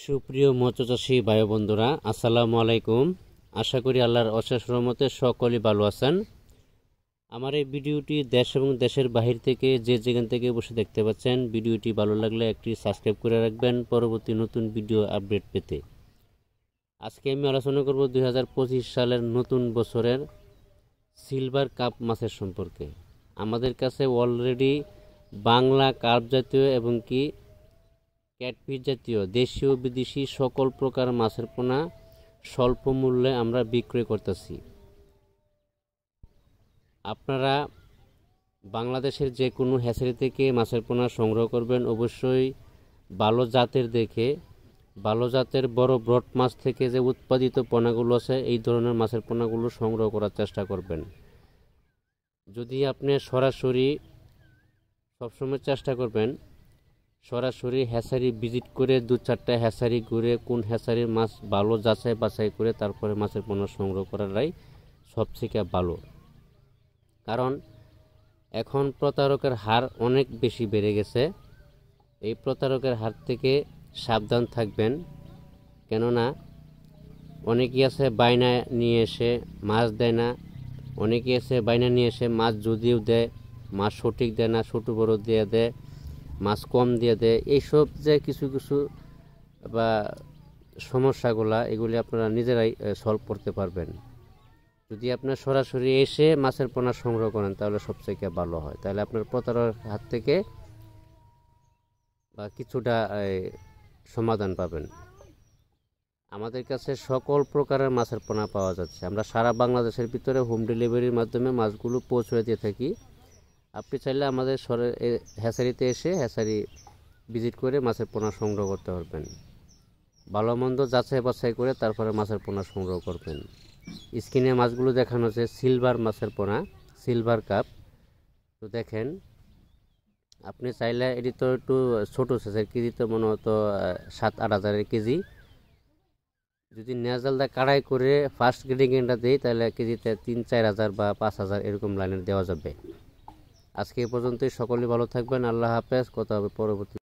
সুপ্রিয় মৎস্যচাষী ভাই বন্ধুরা, আসসালামু আলাইকুম। আশা করি আল্লাহর অশেষ রহমতে সকলেই ভালো আছেন। আমার এই ভিডিওটি দেশ এবং দেশের বাহির থেকে যে যেখান থেকে বসে দেখতে পাচ্ছেন, ভিডিওটি ভালো লাগলে একটি সাবস্ক্রাইব করে রাখবেন পরবর্তী নতুন ভিডিও আপডেট পেতে। আজকে আমি আলোচনা করব 2025 সালের নতুন বছরের সিলভার কাপ মাছের সম্পর্কে। আমাদের কাছে অলরেডি বাংলা কার্প জাতীয় এবং কি ক্যাটফিশ জাতীয় দেশীয় বিদেশি সকল প্রকার মাছের পোনা স্বল্প মূল্যে আমরা বিক্রয় করতেছি। আপনারা বাংলাদেশের যে কোনো হ্যাচারি থেকে মাছের পোনা সংগ্রহ করবেন, অবশ্যই ভালো জাতের দেখে, ভালো জাতের বড় ব্রড মাছ থেকে যে উৎপাদিত পোনাগুলো আছে এই ধরনের মাছের পোনাগুলো সংগ্রহ করার চেষ্টা করবেন। যদি আপনি সরাসরি সবসময় চেষ্টা করবেন সরাসরি হ্যাচারি ভিজিট করে 2-4টা হ্যাচারি ঘুরে কোন হ্যাচারির মাছ ভালো যাচাই বাছাই করে তারপরে মাছের পোনা সংগ্রহ করাটাই সবথেকে ভালো। কারণ এখন প্রতারকের হার অনেক বেশি বেড়ে গেছে। এই প্রতারকের হার থেকে সাবধান থাকবেন। কেননা অনেকেই আছে বাইনা নিয়ে এসে মাছ দেয় না, অনেকেই আছে বাইনা নিয়ে এসে মাছ যদিও দেয়, মাছ সঠিক দেয় না, ছোটো বড়ো দিয়ে দেয়, মাছ কম দিয়ে দেয়। এইসব যে কিছু কিছু বা সমস্যাগুলা এগুলি আপনারা নিজেরাই সলভ করতে পারবেন যদি আপনার সরাসরি এসে মাছের পোনা সংগ্রহ করেন, তাহলে সবথেকে ভালো হয়। তাহলে আপনার প্রতারকের হাত থেকে বা কিছুটা সমাধান পাবেন। আমাদের কাছে সকল প্রকারের মাছের পোনা পাওয়া যাচ্ছে। আমরা সারা বাংলাদেশের ভিতরে হোম ডেলিভারির মাধ্যমে মাছগুলো পৌঁছে দিয়ে থাকি। আপনি চাইলে আমাদের হ্যাচারিতে এসে হ্যাচারি ভিজিট করে মাছের পোনা সংগ্রহ করতে পারবেন। ভালো মন্দ যাচাই বাছাই করে তারপরে মাছের পোনা সংগ্রহ করবেন। স্ক্রিনে মাছগুলো দেখানো হচ্ছে সিলভার মাছের পোনা, সিলভার কাপ। তো দেখেন, আপনি চাইলে এটি তো একটু ছোটো সাইজের, কেজি তো মনে হতো 7-8 হাজারের কেজি। যদি নেজালদা কাড়াই করে ফার্স্ট গ্রেডিংটা দিই তাহলে কেজিতে 3-4 হাজার বা 5 হাজার এরকম লাইনের দেওয়া যাবে। আজকে এই পর্যন্তই। সকলে ভালো থাকবেন। আল্লাহ হাফেজ। কথা হবে পরবর্তী।